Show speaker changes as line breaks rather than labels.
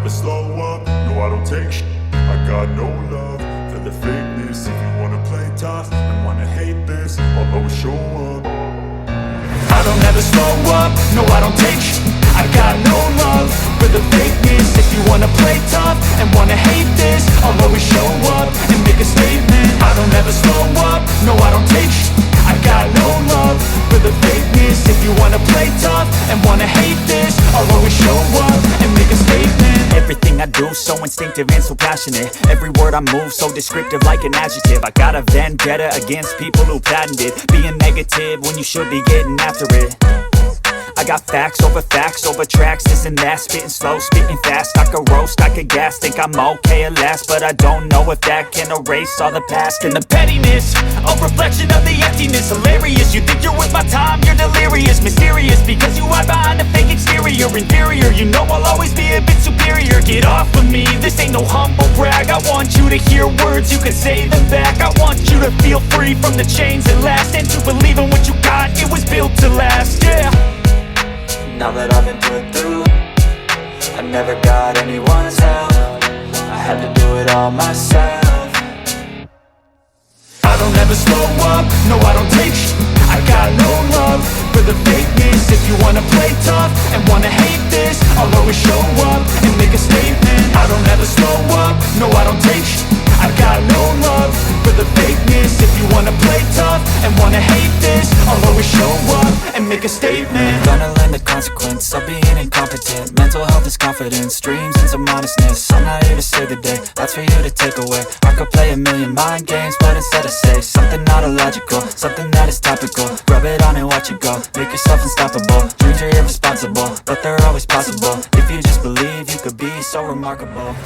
never slow up, no I don't take shit. I got no love for the fakeness. If you wanna play tough and wanna hate this, I'll always show up. I don't ever slow up, no I don't take shit. I got no love for the fakeness. If you wanna play tough and wanna hate this, I'll always show up and make a statement. I don't ever slow up, no I don't take shit. I got no love for the fakeness. If you wanna play tough and wanna hate this, I'll always show up and make a statement.
Everything I do so instinctive and so passionate. Every word I move so descriptive like an adjective. I got a vendetta against people who patented being negative when you should be getting after it. I got facts over tracks, this and that. Spitting slow, spitting fast. I could roast, I could gas. Think I'm okay at last, but I don't know if that can erase all the past. And the pettiness, a reflection of the emptiness. Hilarious, you think you're worth my time, you're delirious. Mysterious, because you hide behind a fake exterior. Inferior, you know I'll always be a bit superior. Get off of me, this ain't no humble brag. I want you to hear words, you can say them back. I want you to feel free from the chains that last, and to believe in what you got, it was built to last, yeah.
Now that I've been put through, I never got anyone's help. I had to do it all myself.
I don't ever slow up, no I don't take shit. I got no love for the fakeness. If you wanna play tough and wanna hate this, I'll always show up and make a statement. I don't ever slow up, no I don't take shit. I got no love for the fakeness. If you wanna play tough and wanna hate this, I'll always show up and make a statement.
Gonna learn the consequence of being incompetent. Mental health is confidence, dreams and some honestness. I'm not here to save the day, that's for you to take away. I could play a million mind games, but instead I say something not illogical, something that is topical. Rub it on and watch it go, make yourself unstoppable. Dreams are irresponsible, but they're always possible. If you just believe, you could be so remarkable.